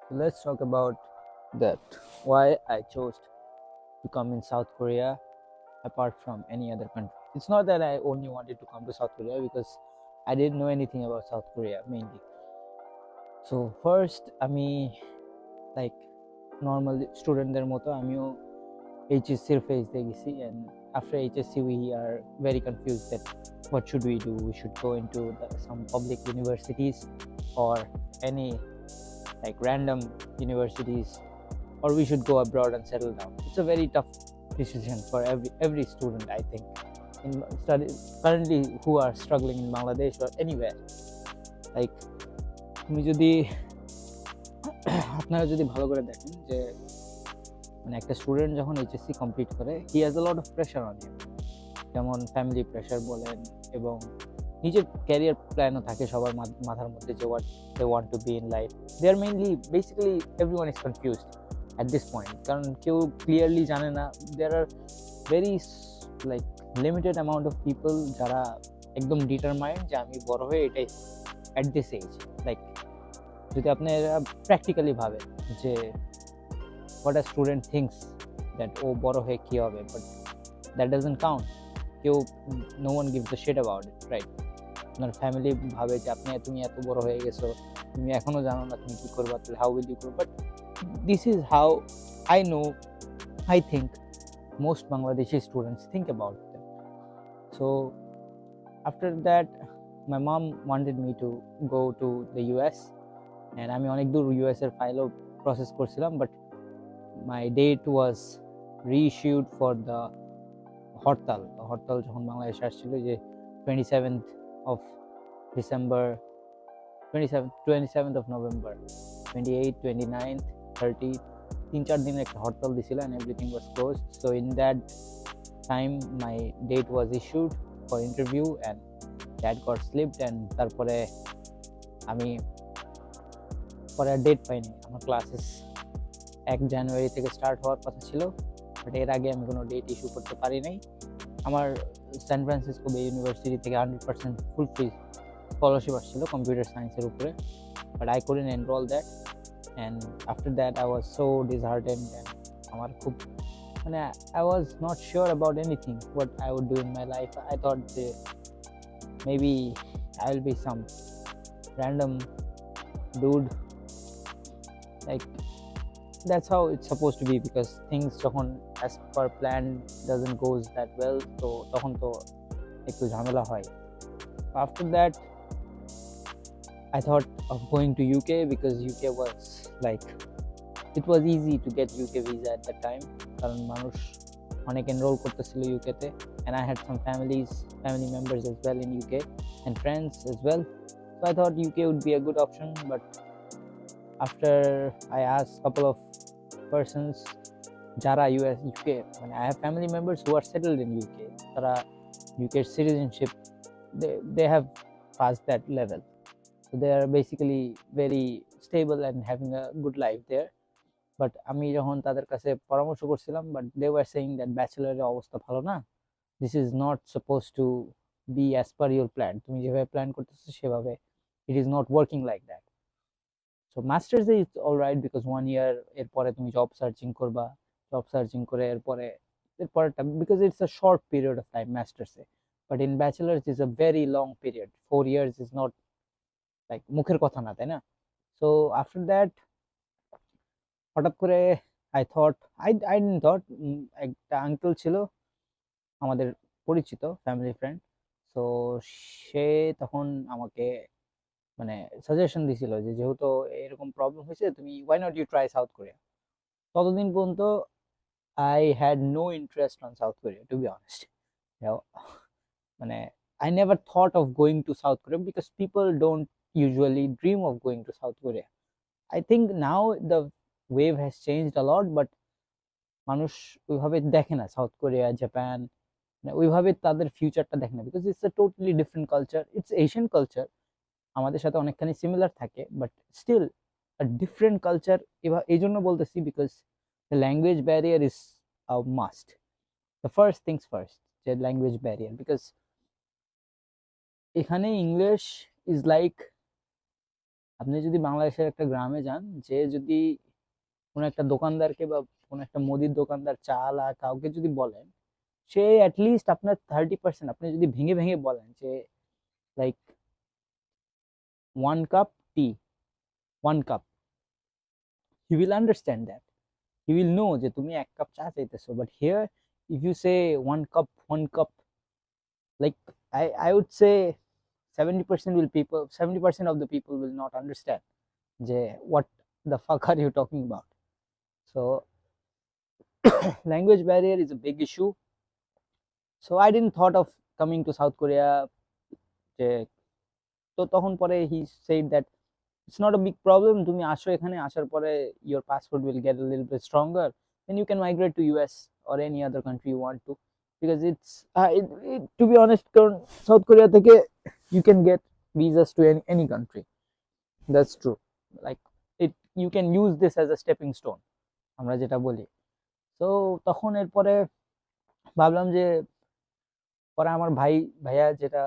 So let's talk about that. Why I chose to come in South Korea apart from any other country. It's not that I only wanted to come to South Korea because I didn't know anything about South Korea mainly. So first আমি like normal স্টুডেন্টদের মতো আমিও এইচএসসির phase দিয়ে গেছি, and after HSC we are very confused that what should we do. We should go into some public universities or any like random universities, or we should go abroad and settle down. It's a very tough decision for every student, I think, in study currently who are struggling in Bangladesh or anywhere. Like তুমি যদি আপনারা যদি ভালো করে দেখেন যে মানে একটা স্টুডেন্ট যখন এইচএসসি কমপ্লিট করে he has a lot of pressure on him, যেমন ফ্যামিলি প্রেশার বলেন, এবং নিজের ক্যারিয়ার প্ল্যানও থাকে সবার মাথার মধ্যে যে what they want to be in life. They are mainly basically everyone is confused at this point, কারণ কেউ ক্লিয়ারলি জানে না। There are very like limited amount of people যারা একদম ডিটারমাইন্ড যে আমি বড় হয়ে এটাই অ্যাট দিস এজ। লাইক যদি আপনারা প্র্যাকটিক্যালি ভাবেন যে what a student thinks that ও বড় হয়ে কি হবে, but that doesn't count. কেউ no one gives a shit about it, right? আপনার ফ্যামিলি ভাবে যে তুমি এত বড় হয়ে গেছো, তুমি এখনো জানো না তুমি কি করবা, তাহলে how will you grow? But this is how I know, I think most Bangladeshi students think about them. So after that my mom wanted me to go to the US, and আমি অনেক দূর US এর ফাইলও process করছিলাম, but my date was reissued for the হরতাল যখন বাংলাদেশে আসছিল, যে 27th of December, 27th of November, 28, 29th, 30, 3-4 দিনের একটা হরতাল দিছিল, and everything was closed. So in that time my date was issued for interview, and that got slipped, and তারপরে আমি পরে আর ডেট পাইনি। আমার ক্লাসেস 1 জানুয়ারি থেকে স্টার্ট হওয়ার কথা ছিল, বাট এর আগে আমি কোনো ডেট ইস্যু করতে পারি নাই। আমার সান ফ্রান্সিসকো বে ইউনিভার্সিটি থেকে 100% ফুল ফ্রি স্কলারশিপ আসছিল কম্পিউটার সায়েন্সের উপরে, but I couldn't enrol that, and after that I was so disheartened, and আমার খুব মানে I was not sure about anything what I would do in my life. I thought যে maybe I will be some random dude, like that's how it's supposed to be, because things যখন as per plan doesn't goes that well, তো তখন তো একটু ঝামেলা হয়। After that I thought of going to UK, because UK was like it was easy to get UK visa at that time, কারণ মানুষ অনেক এনরোল করতেছিল ইউকেতে, and I had some family members as well in UK and friends as well, so I thought UK would be a good option. But after I asked a couple of persons যারা UK, মানে I have family members who are settled in UK, তারা UK citizenship, they have passed that level, so they are basically very stable and having a good life there. But আমি যখন তাদের কাছে পরামর্শ করছিলাম, but they were saying that ব্যাচেলরের অবস্থা ভালো না, this is not supposed to be as per your plan, তুমি যেভাবে প্ল্যান করতেছো সেভাবে it is not working like that. So masters is all right, because 1 year এরপরে তুমি জব সার্চিং করে এরপরেটা, because it's a short period of time masters A, but in bachelor's is a very long period. 4 years is not like মুখের কথা না, তাই না? So after that হঠাৎ করে I didn't thought, একটা আঙ্কেল ছিল আমাদের পরিচিত ফ্যামিলি ফ্রেন্ড, সো সে তখন আমাকে মানে সাজেশন দিছিল যে যেহেতু এরকম প্রবলেম হয়েছে, তুমি why not you try South Korea. ততদিন পর্যন্ত I had no interest on South Korea, to be honest. মানে I never thought of going to South Korea, because people don't usually dream of going to South Korea. I think now the wave has changed a lot, but মানুষ ওইভাবে দেখে না south Korea, Japan, মানে ওইভাবে তাদের ফিউচারটা দেখে না, because it's a totally different culture. It's Asian culture, আমাদের সাথে অনেকখানি সিমিলার থাকে, but still a different culture. এই জন্য বলতেছি, because the language barrier is a must. The first things first, যে ল্যাঙ্গুয়েজ ব্যারিয়ার, বিকজ এখানে ইংলিশ ইজ লাইক আপনি যদি বাংলাদেশের একটা গ্রামে যান, যে যদি কোনো একটা দোকানদারকে বা কোনো একটা মুদির দোকানদার, চালা কাউকে যদি বলেন, সে অ্যাটলিস্ট আপনার 30%, আপনি যদি ভেঙে ভেঙে বলেন যে like 1 cup tea, 1 cup, he will understand that, he will know যে তুমি 1 কাপ চা চাইতেছো। But here if you say 1 cup, 1 cup, like I would say 70% of the people will not understand যে what the fuck are you talking about. So language barrier is a big issue. So I didn't thought of coming to South Korea. যে তো তখন পরে he said that it's not a big problem, তুমি আসো, এখানে আসার পরে your passport will get a little bit stronger, then you can migrate to US or any other country you want to, because it's to be honest, কারণ south Korea থেকে you can get visas to any country. That's true. Like it, you can use this as a stepping stone, আমরা যেটা বলি। তো তখন এরপরে ভাবলাম যে পরে আমার ভাইয়া যেটা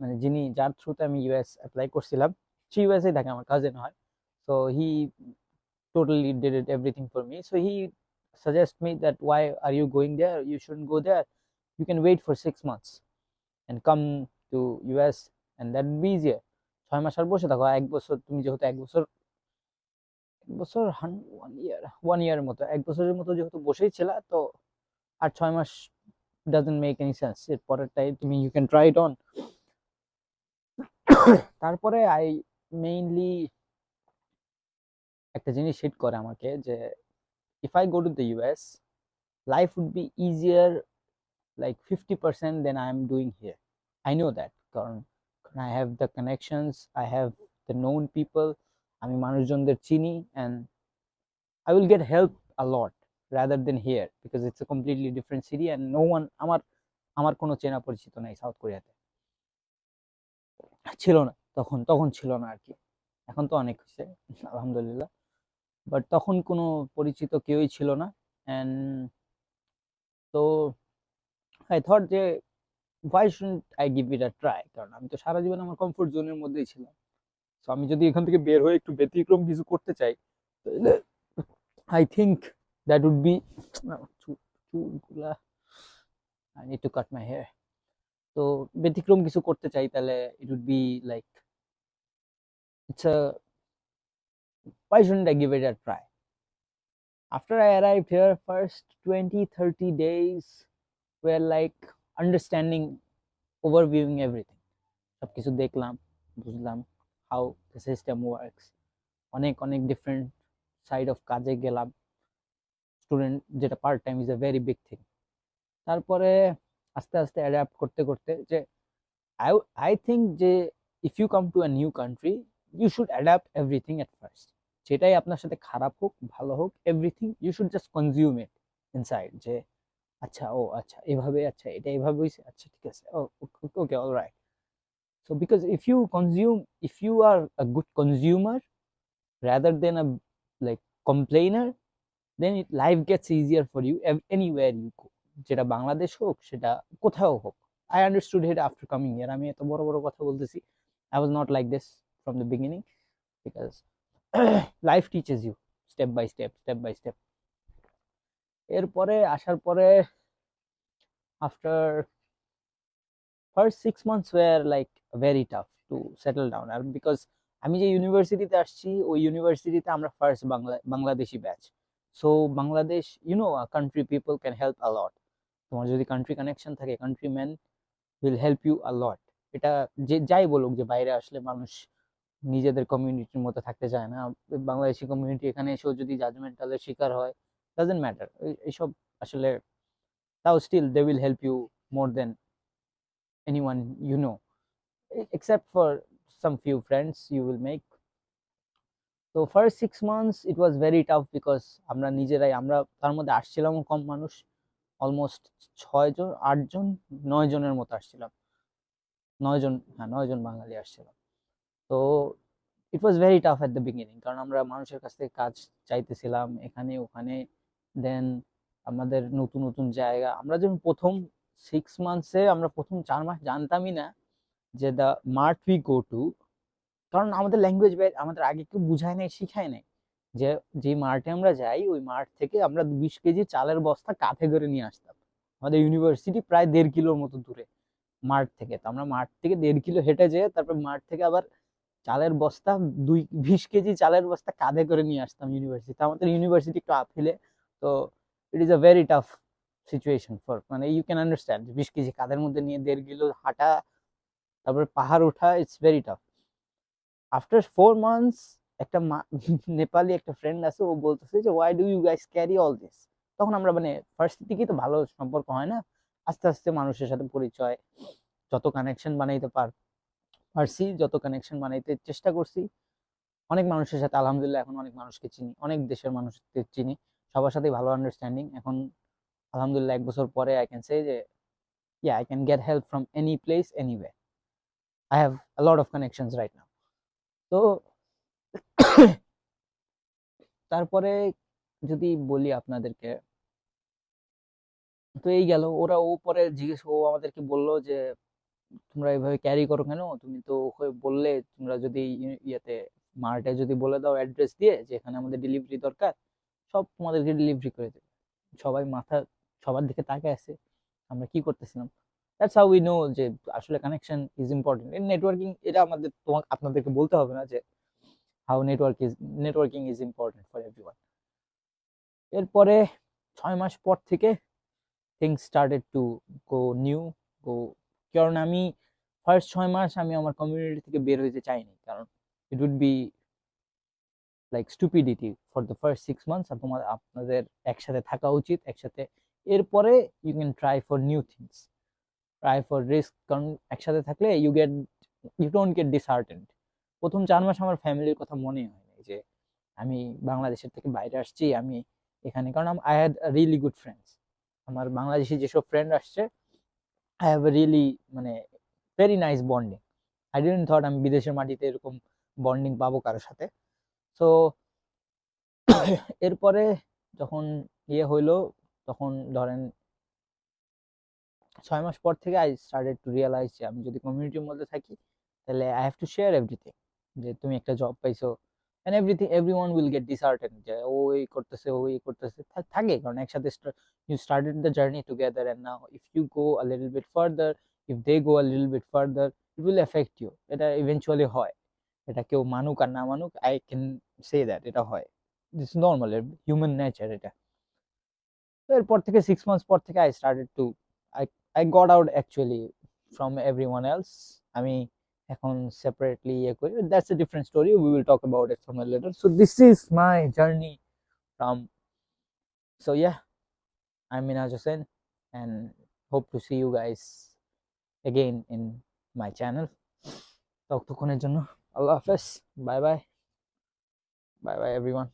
মানে যিনি যার থ্রুতে আমি ইউএস অ্যাপ্লাই করছিলাম, সে ইউএসএ থাকে, আমার কাজিন হয়। So he totally did it everything for me. So he suggests me that why are you going there? You shouldn't go there. You can wait for 6 months and come to US, and that would be easier. 6 মাস আর বসে থাকো, 1 বছর তুমি যেহেতু 1 বছর, 1 বছর 1 ইয়ার মতো, 1 বছরের মতো যেহেতু বসেই ছিল, তো আর 6 মাস doesn't make any sense. এরপরেরটাই তুমি you can try it on. তারপরে আই মেইনলি একটা জিনিস হিট করে আমাকে যে if I go to the US, life would be easier like 50% than I am doing here. I know that, কারণ I have the connections, I have the known people, আমি মানুষজনদের চিনি, and I will get help a lot rather than here, because it's a completely different city and no one, আমার কোনো চেনা পরিচিত নাই south কোরিয়াতে, ছিল না তখন, ছিল না আর কি। এখন তো অনেক হয়েছে আলহামদুলিল্লাহ, বাট তখন কোনো পরিচিত কেউই ছিল না। অ্যান্ড তো আই থট যে why shouldn't I give it a try, কারণ আমি তো সারা জীবন আমার কমফোর্ট জোনের মধ্যেই ছিলাম। সো আমি যদি এখান থেকে বের হয়ে একটু ব্যতিক্রম কিছু করতে চাই, তাহলে I think that would be, চুলগুলা I need to cut my hair. তো ব্যতিক্রম কিছু করতে চাই, তাহলে it would be like it's a why shouldn't I give it a try? After I arrived here, first 20-30 days were like understanding, overviewing everything. সবকিছু দেখলাম, বুঝলাম how the system works, অনেক অনেক ডিফারেন্ট সাইড অফ কাজে গেলাম। Student যেটা part time is a very big thing. তারপরে আস্তে আস্তে অ্যাডাপ্ট করতে করতে যে আই আই থিঙ্ক যে if you come to a new country, you should adapt everything at first. যেটাই আপনার সাথে খারাপ হোক ভালো হোক, everything you should just consume it inside, যে আচ্ছা, ও আচ্ছা এভাবে, আচ্ছা এটা এইভাবে হয়েছে, আচ্ছা ঠিক আছে, ও ওকে, alright. So because if you are a good consumer rather than a like complainer, then life gets easier for you anywhere you go, যেটা বাংলাদেশ হোক সেটা কোথাও হোক। I understood it after coming here. আমি এত বড় বড় কথা বলতেছি, I was not like this from the beginning, because life teaches you step by step. এরপরে আসার পরে after first 6 months were like very tough to settle down, R because আমি যে ইউনিভার্সিটিতে আসছি, ওই ইউনিভার্সিটিতে আমরা first Bangladeshi batch. So Bangladesh, you know, country people can help a lot. তোমার যদি কান্ট্রি কানেকশন থাকে, country man will help you a lot. এটা যে যাই বলুক যে বাইরে আসলে মানুষ নিজেদের কমিউনিটির মতো থাকতে চায় না, বাংলাদেশি কমিউনিটি এখানে এসেও যদি জাজমেন্টালের শিকার হয়, ডাজন্ট ম্যাটার এইসব আসলে, তাও still they will help you more than anyone you know, except for some few friends you will make. So first 6 months it was very tough, because আমরা নিজেরাই, আমরা তার মধ্যে আসছিলাম কম মানুষ, অলমোস্ট 6 জন 8 জন 9 জনের মতো আসছিলাম, 9 জন, হ্যাঁ 9 জন বাঙালি আসছিলাম। তো it was very tough at the beginning, কারণ আমরা মানুষের কাছ থেকে কাজ চাইতেছিলাম এখানে ওখানে, দেন আমাদের নতুন নতুন জায়গা। আমরা যখন প্রথম 6 মান্থসে, আমরা প্রথম 4 মাস জানতামই না যে the mart we go to কারণ আমাদের ল্যাঙ্গুয়েজ আমাদের আগে কেউ বুঝায় নাই, শিখায় নাই যে যে মার্টে আমরা যাই ওই মার্ট থেকে আমরা 20 কেজি চালের বস্তা কাঁধে করে নিয়ে আসতাম। আমাদের ইউনিভার্সিটি প্রায় 1.5 কিলোর মতো দূরে মার্ট থেকে, তো আমরা মার্ট থেকে 1.5 কিলো হেঁটে যেয়ে তারপর মার্ট থেকে আবার চালের বস্তা 20 কেজি চালের বস্তা কাঁধে করে নিয়ে আসতাম ইউনিভার্সিটি। আমাদের ইউনিভার্সিটি একটু আপহিলে, তো it is a very tough situation for, মানে ইউ ক্যান আন্ডারস্ট্যান্ড 20 কেজি কাঁধের মধ্যে নিয়ে 1.5 কিলো হাঁটা, তারপরে পাহাড় ওঠা, it's very tough. After 4 months একটা নেপালি একটা ফ্রেন্ড আছে, ও বলতেছে যে why do you guys carry all this. তখন আমরা মানে ফার্স্ট থেকেই তো ভালো সম্পর্ক হয় না, আস্তে আস্তে মানুষের সাথে পরিচয়, যত কানেকশন বানাইতে পারছি, যত কানেকশন বানাইতে চেষ্টা করছি, অনেক মানুষের সাথে আলহামদুলিল্লাহ এখন অনেক মানুষকে চিনি, অনেক দেশের মানুষকে চিনি, সবার সাথেই ভালো আন্ডারস্ট্যান্ডিং এখন আলহামদুলিল্লাহ। 1 বছর পরে আই ক্যান সে যে yeah, I can get help from any place, anywhere. I have a lot of connections right now. তো তারপরে যদি বলি আপনাদেরকে, তো এই গেল। ও পরে ও আমাদেরকে বললো যে তোমরা এইভাবে ক্যারি করো কেন, তুমি তো বললে তোমরা যদি ইয়েতে মার্টে যদি বলে দাও অ্যাড্রেস দিয়ে যে এখানে আমাদের ডেলিভারি দরকার, সব তোমাদেরকে ডেলিভারি করে দেবে। সবাই সবার দিকে তাকিয়ে আছে আমরা কি করতেছিলাম। দ্যাটস হাউ উই নো যে আসলে connection is important in networking. এটা আপনাদেরকে বলতে হবে না যে how networking is important for everyone. এরপরে 6 মাস পর থেকে থিংস স্টার্টেড টু গো। কারণ আমি ফার্স্ট 6 মাস আমি আমার কমিউনিটি থেকে বের হইতে চাইনি, কারণ it would be like stupidity for the first 6 months. আপনাদের একসাথে থাকা উচিত একসাথে, এরপরে you can try for new things, try for risk. কারণ একসাথে থাকলে ইউ ডোন্ট গেট ডিসহার্টেন্ড। প্রথম 4 মাস আমার ফ্যামিলির কথা মনে হয়নি যে আমি বাংলাদেশের থেকে বাইরে আসছি, আমি এখানে, কারণ I had really good friends. আমার বাংলাদেশি যেসব ফ্রেন্ড আসছে, আই হ্যাভ এ রিয়েলি মানে very nice bonding. I didn't thought আমি বিদেশের মাটিতে এরকম বন্ডিং পাবো কারোর সাথে। সো এরপরে যখন হইলো, তখন ধরেন 6 মাস পর থেকে আই স্টার্টেড টু রিয়েলাইজ যে আমি যদি কমিউনিটির মধ্যে থাকি তাহলে I have to share everything. যে তুমি একটা জব পাইছো and everyone will get dishearten যে ও এই করতেছে থাকে, কারণ একসাথে you started the journey together, and now if you go a little bit further, if they go a little bit further, it will affect you. এটা eventually হয়, এটা কেউ মানুক আর না মানুক, আই ক্যান সে দ্যাট এটা হয়, দিস নর্মাল হিউম্যান নেচার এটা। তো এরপর থেকে 6 মান্থস পর থেকে I started to I I got out actually from everyone else. আমি এখন সেপারেটলি করি, that's a different story, we will talk about it somewhere later. So this is my journey from, so yeah, I am Minaj Hossain and hope to see you guys again in my channel. ততক্ষণের জন্য আল্লাহ হাফেজ, bye bye, bye bye everyone.